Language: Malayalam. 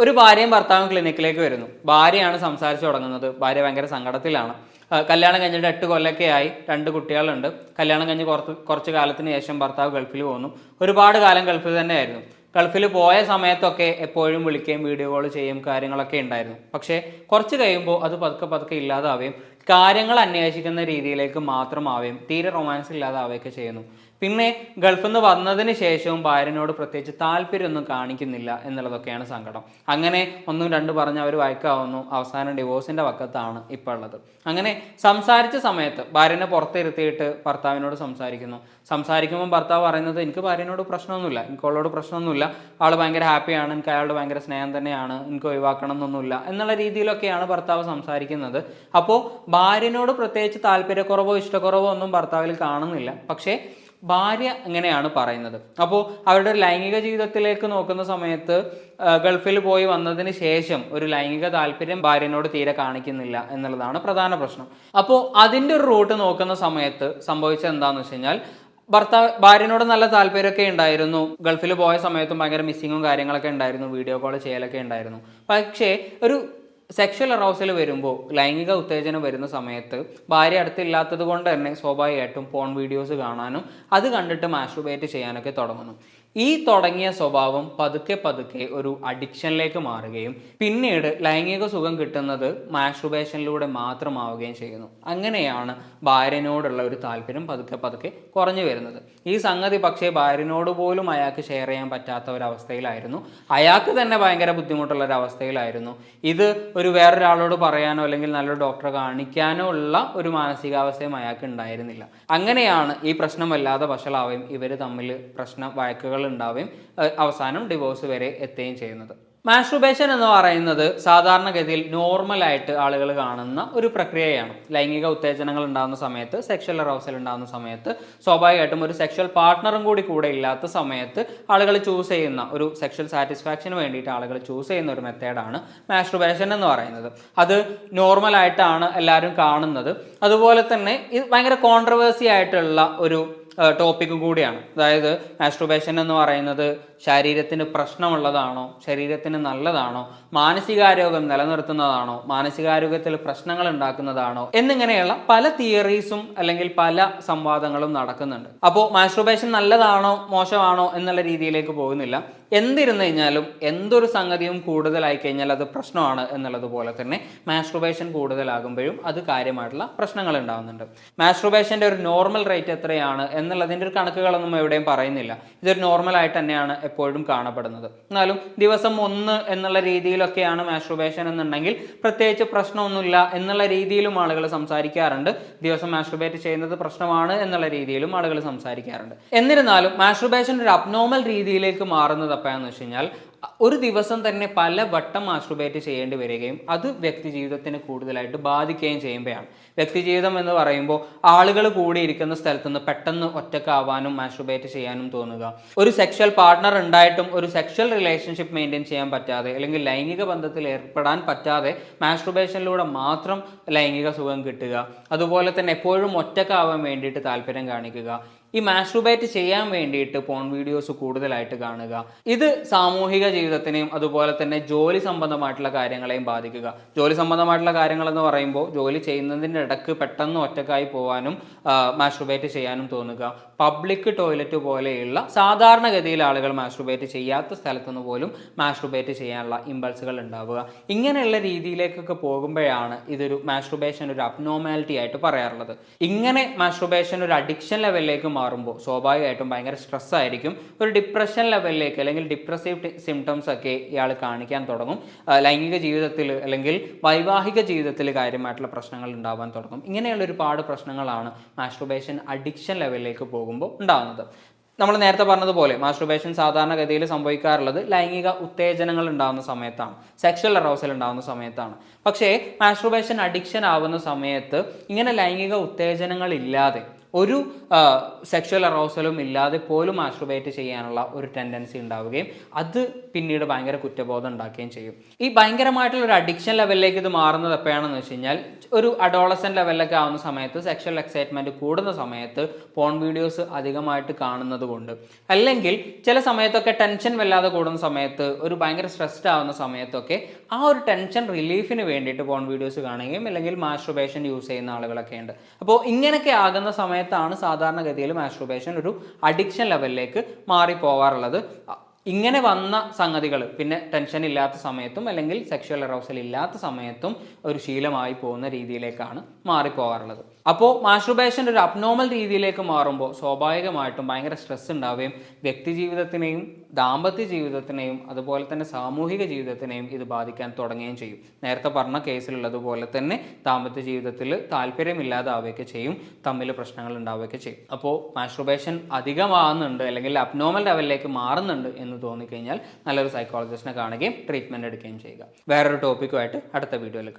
ഒരു ഭാര്യയും ഭർത്താവും ക്ലിനിക്കിലേക്ക് വരുന്നു. ഭാര്യയാണ് സംസാരിച്ചു തുടങ്ങുന്നത്. ഭാര്യ ഭയങ്കര സങ്കടത്തിലാണ്. കല്യാണം കഴിഞ്ഞിട്ട് 8 കൊല്ലമൊക്കെ ആയി, 2 കുട്ടികളുണ്ട്. കല്യാണം കഴിഞ്ഞ് കുറച്ച് കാലത്തിന് ശേഷം ഭർത്താവ് ഗൾഫിൽ പോകുന്നു. ഒരുപാട് കാലം ഗൾഫിൽ തന്നെയായിരുന്നു. ഗൾഫിൽ പോയ സമയത്തൊക്കെ എപ്പോഴും വിളിക്കുകയും വീഡിയോ കോൾ ചെയ്യും, കാര്യങ്ങളൊക്കെ ഉണ്ടായിരുന്നു. പക്ഷേ കുറച്ച് കഴിയുമ്പോൾ അത് പതുക്കെ പതുക്കെ ഇല്ലാതാവുകയും കാര്യങ്ങൾ അന്വേഷിക്കുന്ന രീതിയിലേക്ക് മാത്രമാവുകയും തീരെ റൊമാൻസ് ഇല്ലാതാവുകയൊക്കെ ചെയ്യുന്നു. പിന്നെ ഗൾഫിൽ നിന്ന് വന്നതിന് ശേഷവും ഭാര്യനോട് പ്രത്യേകിച്ച് താല്പര്യമൊന്നും കാണിക്കുന്നില്ല എന്നുള്ളതൊക്കെയാണ് സങ്കടം. അങ്ങനെ 1, 2 പറഞ്ഞ് അവർ വഴക്കാവുന്നു. അവസാനം ഡിവോഴ്സിൻ്റെ വക്കത്താണ് ഇപ്പോൾ ഉള്ളത്. അങ്ങനെ സംസാരിച്ച സമയത്ത് ഭാര്യനെ പുറത്തിരുത്തിയിട്ട് ഭർത്താവിനോട് സംസാരിക്കുമ്പോൾ ഭർത്താവ് പറയുന്നത്, എനിക്ക് ഭാര്യനോട് പ്രശ്നമൊന്നുമില്ല, എനിക്ക് അവളോട് പ്രശ്നമൊന്നുമില്ല, ആൾ ഭയങ്കര ഹാപ്പിയാണ്, എനിക്ക് അയാളുടെ ഭയങ്കര സ്നേഹം തന്നെയാണ്, എനിക്ക് ഒഴിവാക്കണം എന്നൊന്നുമില്ല എന്നുള്ള രീതിയിലൊക്കെയാണ് ഭർത്താവ് സംസാരിക്കുന്നത്. അപ്പോൾ ഭാര്യനോട് പ്രത്യേകിച്ച് താല്പര്യക്കുറവോ ഇഷ്ടക്കുറവോ ഒന്നും ഭർത്താവിൽ കാണുന്നില്ല. പക്ഷേ ഭാര്യ ഇങ്ങനെയാണ് പറയുന്നത്. അപ്പോൾ അവരുടെ ഒരു ലൈംഗിക ജീവിതത്തിലേക്ക് നോക്കുന്ന സമയത്ത് ഗൾഫിൽ പോയി വന്നതിന് ശേഷം ഒരു ലൈംഗിക താല്പര്യം ഭാര്യനോട് തീരെ കാണിക്കുന്നില്ല എന്നുള്ളതാണ് പ്രധാന പ്രശ്നം. അപ്പോൾ അതിൻ്റെ ഒരു റൂട്ട് നോക്കുന്ന സമയത്ത് സംഭവിച്ചത് എന്താണെന്ന് വെച്ച് കഴിഞ്ഞാൽ, ഭാര്യനോട് നല്ല താല്പര്യമൊക്കെ ഉണ്ടായിരുന്നു. ഗൾഫിൽ പോയ സമയത്തും ഭയങ്കര മിസ്സിങ്ങും കാര്യങ്ങളൊക്കെ ഉണ്ടായിരുന്നു, വീഡിയോ കോൾ ചെയ്യലൊക്കെ ഉണ്ടായിരുന്നു. പക്ഷേ ഒരു സെക്ഷൽ അറൗസൽ വരുമ്പോൾ, ലൈംഗിക ഉത്തേജനം വരുന്ന സമയത്ത് ഭാര്യ അടുത്തില്ലാത്തത് കൊണ്ട് തന്നെ സ്വാഭാവികമായിട്ടും പോൺ വീഡിയോസ് കാണാനും അത് കണ്ടിട്ട് മാസ്റ്റുർബേറ്റ് ചെയ്യാനൊക്കെ തുടങ്ങുന്നു. ഈ തുടങ്ങിയ സ്വഭാവം പതുക്കെ പതുക്കെ ഒരു അഡിക്ഷനിലേക്ക് മാറുകയും പിന്നീട് ലൈംഗിക സുഖം കിട്ടുന്നത് മാസ്റ്റുർബേഷനിലൂടെ മാത്രമാവുകയും ചെയ്യുന്നു. അങ്ങനെയാണ് ഭാര്യനോടുള്ള ഒരു താല്പര്യം പതുക്കെ പതുക്കെ കുറഞ്ഞു വരുന്നത്. ഈ സംഗതി പക്ഷേ ഭാര്യനോട് പോലും അയാൾക്ക് ഷെയർ ചെയ്യാൻ പറ്റാത്ത ഒരവസ്ഥയിലായിരുന്നു. അയാൾക്ക് തന്നെ ഭയങ്കര ബുദ്ധിമുട്ടുള്ള ഒരു അവസ്ഥയിലായിരുന്നു. ഇത് ഒരു വേറൊരാളോട് പറയാനോ അല്ലെങ്കിൽ നല്ലൊരു ഡോക്ടറെ കാണിക്കാനോ ഉള്ള ഒരു മാനസികാവസ്ഥയും അയാൾക്ക് ഉണ്ടായിരുന്നില്ല. അങ്ങനെയാണ് ഈ പ്രശ്നം വല്ലാതെ വഷളാവുകയും ഇവർ തമ്മിൽ വഴക്കുകൾ ഉണ്ടാവുകയും അവസാനം ഡിവോഴ്സ് വരെ എത്തുകയും ചെയ്യുന്നത്. മാസ്റ്റുർബേഷൻ എന്ന് പറയുന്നത് സാധാരണഗതിയിൽ നോർമലായിട്ട് ആളുകൾ കാണുന്ന ഒരു പ്രക്രിയയാണ്. ലൈംഗിക ഉത്തേജനങ്ങൾ ഉണ്ടാകുന്ന സമയത്ത്, സെക്ഷൽ അറൗസൽ ഉണ്ടാകുന്ന സമയത്ത്, സ്വാഭാവികമായിട്ടും ഒരു സെക്ഷൽ പാർട്ട്ണറും കൂടെ ഇല്ലാത്ത സമയത്ത് ആളുകൾ ചൂസ് ചെയ്യുന്ന ഒരു സെക്ഷൽ സാറ്റിസ്ഫാക്ഷന് വേണ്ടിയിട്ട് ആളുകൾ ചൂസ് ചെയ്യുന്ന ഒരു മെത്തേഡാണ് മാസ്റ്റുർബേഷൻ എന്ന് പറയുന്നത്. അത് നോർമലായിട്ടാണ് എല്ലാവരും കാണുന്നത്. അതുപോലെ തന്നെ ഇത് ഭയങ്കര കോൺട്രവേഴ്സി ആയിട്ടുള്ള ഒരു ടോപ്പിക്കും കൂടിയാണ്. അതായത് മാസ്റ്റുർബേഷൻ എന്ന് പറയുന്നത് ശരീരത്തിന് പ്രശ്നമുള്ളതാണോ, ശരീരത്തിന് നല്ലതാണോ, മാനസികാരോഗ്യം നിലനിർത്തുന്നതാണോ, മാനസികാരോഗ്യത്തിൽ പ്രശ്നങ്ങൾ ഉണ്ടാക്കുന്നതാണോ എന്നിങ്ങനെയുള്ള പല തിയറീസും അല്ലെങ്കിൽ പല സംവാദങ്ങളും നടക്കുന്നുണ്ട്. അപ്പോൾ മാസ്റ്റുർബേഷൻ നല്ലതാണോ മോശമാണോ എന്നുള്ള രീതിയിലേക്ക് പോകുന്നില്ല. എന്തിരുന്നു കഴിഞ്ഞാലും എന്തൊരു സംഗതിയും കൂടുതലായി കഴിഞ്ഞാൽ അത് പ്രശ്നമാണ് എന്നുള്ളത് പോലെ തന്നെ മാസ്റ്റുർബേഷൻ കൂടുതലാകുമ്പോഴും അത് കാര്യമായിട്ടുള്ള പ്രശ്നങ്ങൾ ഉണ്ടാകുന്നുണ്ട്. മാസ്റ്റുർബേഷൻ്റെ ഒരു നോർമൽ റേറ്റ് എത്രയാണ് എന്നുള്ളതിൻ്റെ ഒരു കണക്കുകളൊന്നും എവിടെയും പറയുന്നില്ല. ഇതൊരു നോർമലായിട്ട് തന്നെയാണ് എപ്പോഴും കാണപ്പെടുന്നത്. എന്നാലും ദിവസം 1 എന്നുള്ള രീതിയിലൊക്കെയാണ് മാസ്റ്റുർബേഷൻ എന്നുണ്ടെങ്കിൽ പ്രത്യേകിച്ച് പ്രശ്നമൊന്നുമില്ല എന്നുള്ള രീതിയിലും ആളുകൾ സംസാരിക്കാറുണ്ട്. ദിവസം മാസ്റ്റുർബേറ്റ് ചെയ്യുന്നത് പ്രശ്നമാണ് എന്നുള്ള രീതിയിലും ആളുകൾ സംസാരിക്കാറുണ്ട്. എന്നിരുന്നാലും മാസ്റ്റുർബേഷൻ ഒരു അബ്നോർമൽ രീതിയിലേക്ക് മാറുന്നത് എപ്പോഴാണെന്ന് വെച്ച് കഴിഞ്ഞാൽ, ഒരു ദിവസം തന്നെ പല വട്ടം മാസ്റ്റുർബേറ്റ് ചെയ്യേണ്ടി വരികയും അത് വ്യക്തി ജീവിതത്തിന് കൂടുതലായിട്ട് ബാധിക്കുകയും ചെയ്യുമ്പോഴാണ്. വ്യക്തി ജീവിതം എന്ന് പറയുമ്പോൾ ആളുകൾ കൂടിയിരിക്കുന്ന സ്ഥലത്ത് നിന്ന് പെട്ടെന്ന് ഒറ്റക്കാവാനും മാസ്റ്റുർബേറ്റ് ചെയ്യാനും തോന്നുക, ഒരു സെക്ഷൽ പാർട്ട്ണർ ഉണ്ടായിട്ടും ഒരു സെക്ഷൽ റിലേഷൻഷിപ്പ് മെയിൻറ്റെയിൻ ചെയ്യാൻ പറ്റാതെ അല്ലെങ്കിൽ ലൈംഗിക ബന്ധത്തിൽ ഏർപ്പെടാൻ പറ്റാതെ മാസ്റ്റുർബേഷനിലൂടെ മാത്രം ലൈംഗിക സുഖം കിട്ടുക, അതുപോലെ തന്നെ എപ്പോഴും ഒറ്റക്കാവാൻ വേണ്ടിയിട്ട് താല്പര്യം കാണിക്കുക, ഈ മാസ്റ്റുർബേറ്റ് ചെയ്യാൻ വേണ്ടിയിട്ട് പോൺ വീഡിയോസ് കൂടുതലായിട്ട് കാണുക, ഇത് സാമൂഹിക ജീവിതത്തിനെയും അതുപോലെ തന്നെ ജോലി സംബന്ധമായിട്ടുള്ള കാര്യങ്ങളെയും ബാധിക്കുക. ജോലി സംബന്ധമായിട്ടുള്ള കാര്യങ്ങളെന്ന് പറയുമ്പോൾ ജോലി ചെയ്യുന്നതിൻ്റെ ഇടയ്ക്ക് പെട്ടെന്ന് ഒറ്റക്കായി പോകാനും മാസ്റ്റുർബേറ്റ് ചെയ്യാനും തോന്നുക, പബ്ലിക് ടോയ്ലറ്റ് പോലെയുള്ള സാധാരണഗതിയിൽ ആളുകൾ മാസ്റ്റുർബേറ്റ് ചെയ്യാത്ത സ്ഥലത്തുനിന്ന് പോലും മാസ്റ്റുർബേറ്റ് ചെയ്യാനുള്ള ഇമ്പൾസുകൾ ഉണ്ടാവുക, ഇങ്ങനെയുള്ള രീതിയിലേക്കൊക്കെ പോകുമ്പോഴാണ് ഇതൊരു മാസ്റ്റുർബേഷൻ ഒരു അബ്നോർമാലിറ്റി ആയിട്ട് പറയാറുള്ളത്. ഇങ്ങനെ മാസ്റ്റുർബേഷൻ ഒരു അഡിക്ഷൻ ലെവലിലേക്ക് മാറുമ്പോൾ സ്വാഭാവികമായിട്ടും ഭയങ്കര സ്ട്രെസ് ആയിരിക്കും. ഒരു ഡിപ്രഷൻ ലെവലിലേക്ക് അല്ലെങ്കിൽ ഡിപ്രസീവ് സിംറ്റംസ് ഒക്കെ ഇയാൾ കാണിക്കാൻ തുടങ്ങും. ലൈംഗിക ജീവിതത്തിൽ അല്ലെങ്കിൽ വൈവാഹിക ജീവിതത്തിൽ കാര്യമായിട്ടുള്ള പ്രശ്നങ്ങൾ ഉണ്ടാവാൻ തുടങ്ങും. ഇങ്ങനെയുള്ള ഒരുപാട് പ്രശ്നങ്ങളാണ് മാസ്റ്റുർബേഷൻ അഡിക്ഷൻ ലെവലിലേക്ക് പോകുമ്പോൾ ഉണ്ടാകുന്നത്. നമ്മൾ നേരത്തെ പറഞ്ഞതുപോലെ മാസ്റ്റുർബേഷൻ സാധാരണഗതിയിൽ സംഭവിക്കാറുള്ളത് ലൈംഗിക ഉത്തേജനങ്ങൾ ഉണ്ടാകുന്ന സമയത്താണ്, സെക്ഷൽ അറൗസൽ ഉണ്ടാകുന്ന സമയത്താണ്. പക്ഷേ മാസ്റ്റുർബേഷൻ അഡിക്ഷൻ ആവുന്ന സമയത്ത് ഇങ്ങനെ ലൈംഗിക ഉത്തേജനങ്ങൾ ഇല്ലാതെ ഒരു സെക്ഷൽ അറോസലും ഇല്ലാതെ പോലും മാസ്ട്രുബേറ്റ് ചെയ്യാനുള്ള ഒരു ടെൻഡൻസി ഉണ്ടാവുകയും അത് പിന്നീട് ഭയങ്കര കുറ്റബോധം ഉണ്ടാക്കുകയും ചെയ്യും. ഈ ഭയങ്കരമായിട്ടുള്ള ഒരു അഡിക്ഷൻ ലെവലിലേക്ക് ഇത് മാറുന്നത് എപ്പോഴാണെന്ന് വെച്ച് കഴിഞ്ഞാൽ ഒരു അഡോളസെന്റ് ലെവലിലൊക്കെ ആവുന്ന സമയത്ത് സെക്ഷൽ എക്സൈറ്റ്മെന്റ് കൂടുന്ന സമയത്ത് പോൺ വീഡിയോസ് അധികമായിട്ട് കാണുന്നത് കൊണ്ട്, അല്ലെങ്കിൽ ചില സമയത്തൊക്കെ ടെൻഷൻ വല്ലാതെ കൂടുന്ന സമയത്ത്, ഒരു ഭയങ്കര സ്ട്രെസ്ഡ് ആവുന്ന സമയത്തൊക്കെ ആ ഒരു ടെൻഷൻ റിലീഫിന് വേണ്ടിയിട്ട് പോൺ വീഡിയോസ് കാണുകയും അല്ലെങ്കിൽ മാസ്ട്രുബേഷൻ യൂസ് ചെയ്യുന്ന ആളുകളൊക്കെ ഉണ്ട്. അപ്പോൾ ഇങ്ങനെയൊക്കെ ആകുന്ന സമയത്താണ് സാധാരണഗതിയിൽ മാസ്ട്രുബേഷൻ ഒരു അഡിക്ഷൻ ലെവലിലേക്ക് മാറിപ്പോവാറുള്ളത്. ഇങ്ങനെ വന്ന സംഗതികൾ പിന്നെ ടെൻഷൻ ഇല്ലാത്ത സമയത്തും അല്ലെങ്കിൽ സെക്ഷൽ അറൗസൽ ഇല്ലാത്ത സമയത്തും ഒരു ശീലമായി പോകുന്ന രീതിയിലേക്കാണ് മാറിപ്പോകാറുള്ളത്. അപ്പോൾ മാസ്ട്രുബേഷൻ ഒരു അബ്നോർമൽ രീതിയിലേക്ക് മാറുമ്പോൾ സ്വാഭാവികമായിട്ടും ഭയങ്കര സ്ട്രെസ് ഉണ്ടാവുകയും വ്യക്തി ജീവിതത്തിനെയും ദാമ്പത്യ ജീവിതത്തിനെയും അതുപോലെ തന്നെ സാമൂഹിക ജീവിതത്തിനെയും ഇത് ബാധിക്കാൻ തുടങ്ങുകയും ചെയ്യും. നേരത്തെ പറഞ്ഞ കേസിലുള്ളതുപോലെ തന്നെ ദാമ്പത്യ ജീവിതത്തിൽ താല്പര്യമില്ലാതാവുകയൊക്കെ ചെയ്യും, തമ്മിൽ പ്രശ്നങ്ങൾ ഉണ്ടാവുകയൊക്കെ ചെയ്യും. അപ്പോൾ മാസ്ട്രുബേഷൻ അധികമാകുന്നുണ്ട് അല്ലെങ്കിൽ അബ്നോർമൽ ലെവലിലേക്ക് മാറുന്നുണ്ട് എന്ന് തോന്നിക്കഴിഞ്ഞാൽ നല്ലൊരു സൈക്കോളജിസ്റ്റിനെ കാണുകയും ട്രീറ്റ്മെൻറ്റ് എടുക്കുകയും ചെയ്യുക. വേറൊരു ടോപ്പിക്കുമായിട്ട് അടുത്ത വീഡിയോയിൽ